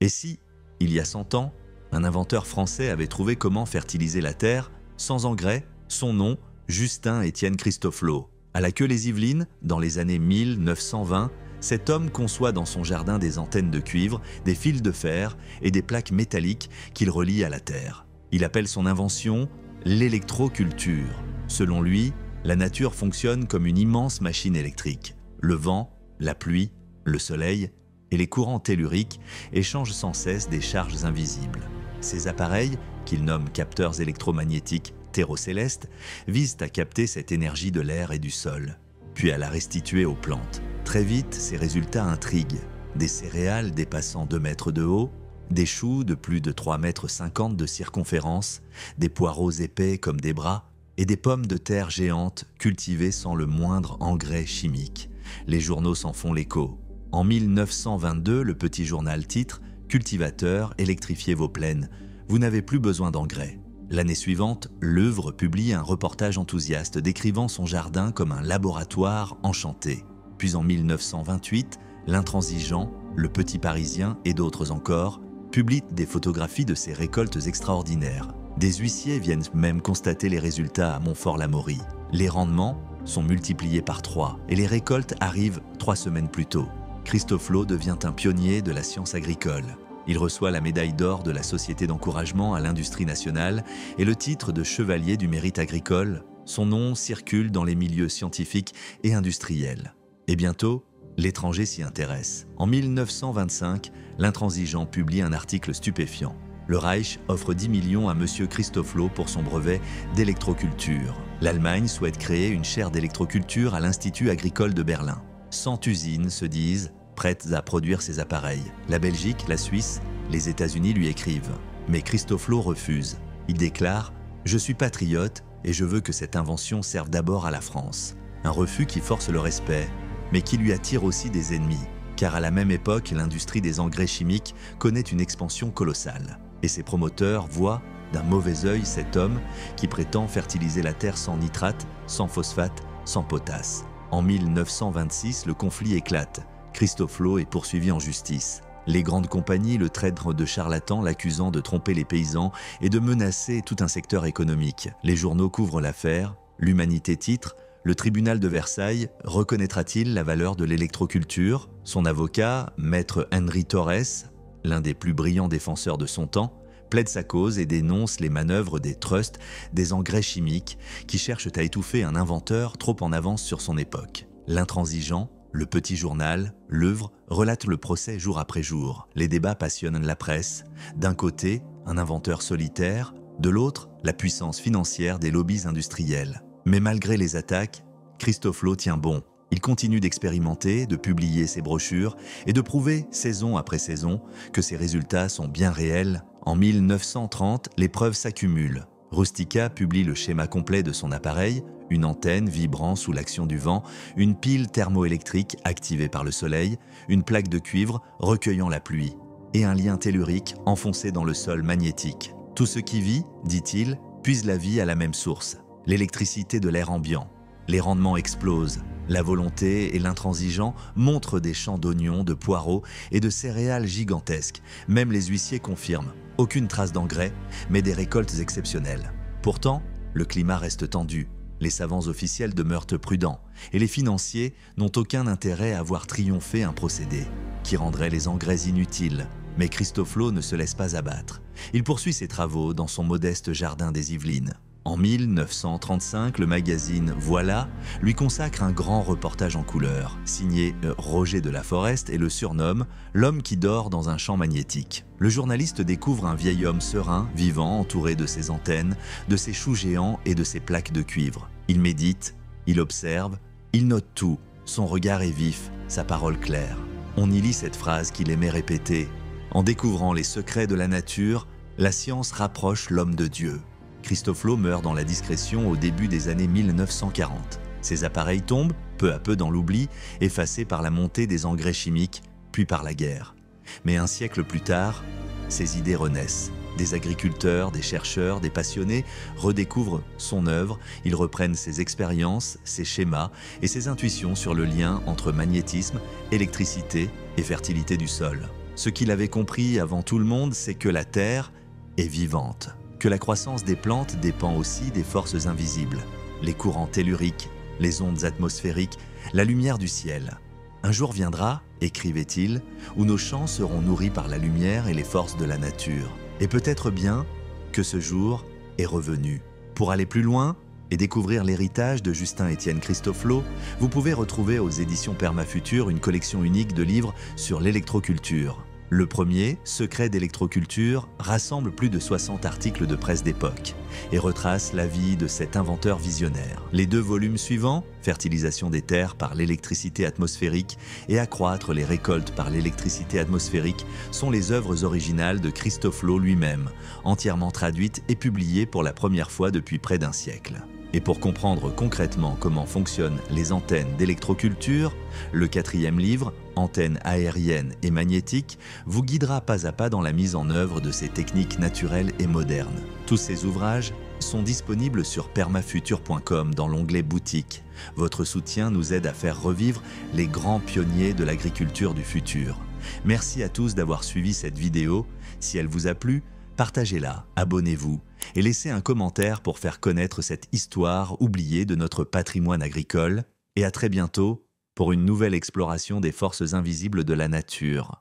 Et si, il y a 100 ans, un inventeur français avait trouvé comment fertiliser la terre sans engrais, son nom, Justin-Étienne Christofleau. À la Queue-les-Yvelines, dans les années 1920, cet homme conçoit dans son jardin des antennes de cuivre, des fils de fer et des plaques métalliques qu'il relie à la terre. Il appelle son invention l'électroculture. Selon lui, la nature fonctionne comme une immense machine électrique. Le vent, la pluie, le soleil et les courants telluriques échangent sans cesse des charges invisibles. Ces appareils, qu'il nomme capteurs électromagnétiques terrocélestes, visent à capter cette énergie de l'air et du sol, puis à la restituer aux plantes. Très vite, ces résultats intriguent. Des céréales dépassant 2 mètres de haut, des choux de plus de 3,50 m de circonférence, des poireaux épais comme des bras, et des pommes de terre géantes cultivées sans le moindre engrais chimique. Les journaux s'en font l'écho. En 1922, le petit journal titre « Cultivateurs, électrifiez vos plaines. Vous n'avez plus besoin d'engrais ». L'année suivante, L'Œuvre publie un reportage enthousiaste décrivant son jardin comme un laboratoire enchanté. Puis en 1928, L'Intransigeant, Le Petit Parisien et d'autres encore publient des photographies de ses récoltes extraordinaires. Des huissiers viennent même constater les résultats à Montfort-l'Amaury. Les rendements sont multipliés par 3 et les récoltes arrivent 3 semaines plus tôt. Christofleau devient un pionnier de la science agricole. Il reçoit la médaille d'or de la Société d'encouragement à l'industrie nationale et le titre de chevalier du mérite agricole. Son nom circule dans les milieux scientifiques et industriels. Et bientôt, l'étranger s'y intéresse. En 1925, L'Intransigeant publie un article stupéfiant. Le Reich offre 10 millions à M. Christofleau pour son brevet d'électroculture. L'Allemagne souhaite créer une chaire d'électroculture à l'Institut agricole de Berlin. 100 usines se disent prêtes à produire ces appareils. La Belgique, la Suisse, les États-Unis lui écrivent. Mais Christofleau refuse. Il déclare « Je suis patriote et je veux que cette invention serve d'abord à la France ». Un refus qui force le respect, mais qui lui attire aussi des ennemis, car à la même époque, l'industrie des engrais chimiques connaît une expansion colossale. Et ses promoteurs voient d'un mauvais œil cet homme qui prétend fertiliser la terre sans nitrate, sans phosphate, sans potasse. En 1926, le conflit éclate. Christofleau est poursuivi en justice. Les grandes compagnies le traitent de charlatan, l'accusant de tromper les paysans et de menacer tout un secteur économique. Les journaux couvrent l'affaire. L'Humanité titre « Le tribunal de Versailles reconnaîtra-t-il la valeur de l'électroculture ?» Son avocat, maître Henry Torres, l'un des plus brillants défenseurs de son temps, plaide sa cause et dénonce les manœuvres des trusts, des engrais chimiques, qui cherchent à étouffer un inventeur trop en avance sur son époque. L'Intransigeant, le petit journal, L'Œuvre, relate le procès jour après jour. Les débats passionnent la presse. D'un côté, un inventeur solitaire, de l'autre, la puissance financière des lobbies industriels. Mais malgré les attaques, Christofleau tient bon. Il continue d'expérimenter, de publier ses brochures et de prouver, saison après saison, que ses résultats sont bien réels. En 1930, les preuves s'accumulent. Rustica publie le schéma complet de son appareil, une antenne vibrant sous l'action du vent, une pile thermoélectrique activée par le soleil, une plaque de cuivre recueillant la pluie, et un lien tellurique enfoncé dans le sol magnétique. Tout ce qui vit, dit-il, puise la vie à la même source, l'électricité de l'air ambiant. Les rendements explosent. La volonté et l'intransigeant montrent des champs d'oignons, de poireaux et de céréales gigantesques. Même les huissiers confirment. Aucune trace d'engrais, mais des récoltes exceptionnelles. Pourtant, le climat reste tendu. Les savants officiels demeurent prudents et les financiers n'ont aucun intérêt à voir triompher un procédé qui rendrait les engrais inutiles. Mais Christofleau ne se laisse pas abattre. Il poursuit ses travaux dans son modeste jardin des Yvelines. En 1935, le magazine Voilà lui consacre un grand reportage en couleur, signé Roger de la Forest et le surnomme « l'homme qui dort dans un champ magnétique ». Le journaliste découvre un vieil homme serein, vivant, entouré de ses antennes, de ses choux géants et de ses plaques de cuivre. Il médite, il observe, il note tout. Son regard est vif, sa parole claire. On y lit cette phrase qu'il aimait répéter. En découvrant les secrets de la nature, la science rapproche l'homme de Dieu. Christofleau meurt dans la discrétion au début des années 1940. Ses appareils tombent, peu à peu dans l'oubli, effacés par la montée des engrais chimiques, puis par la guerre. Mais un siècle plus tard, ses idées renaissent. Des agriculteurs, des chercheurs, des passionnés redécouvrent son œuvre, ils reprennent ses expériences, ses schémas et ses intuitions sur le lien entre magnétisme, électricité et fertilité du sol. Ce qu'il avait compris avant tout le monde, c'est que la Terre est vivante, que la croissance des plantes dépend aussi des forces invisibles, les courants telluriques, les ondes atmosphériques, la lumière du ciel. Un jour viendra, écrivait-il, où nos champs seront nourris par la lumière et les forces de la nature. Et peut-être bien que ce jour est revenu. Pour aller plus loin et découvrir l'héritage de Justin-Étienne Christofleau, vous pouvez retrouver aux éditions Permafutur une collection unique de livres sur l'électroculture. Le premier, Secrets d'électroculture, rassemble plus de 60 articles de presse d'époque et retrace la vie de cet inventeur visionnaire. Les 2 volumes suivants, Fertilisation des terres par l'électricité atmosphérique et Accroître les récoltes par l'électricité atmosphérique, sont les œuvres originales de Christofleau lui-même, entièrement traduites et publiées pour la première fois depuis près d'un siècle. Et pour comprendre concrètement comment fonctionnent les antennes d'électroculture, le 4e livre, Antennes aériennes et magnétiques, vous guidera pas à pas dans la mise en œuvre de ces techniques naturelles et modernes. Tous ces ouvrages sont disponibles sur permafutur.com dans l'onglet Boutique. Votre soutien nous aide à faire revivre les grands pionniers de l'agriculture du futur. Merci à tous d'avoir suivi cette vidéo. Si elle vous a plu, partagez-la, abonnez-vous et laissez un commentaire pour faire connaître cette histoire oubliée de notre patrimoine agricole. Et à très bientôt pour une nouvelle exploration des forces invisibles de la nature.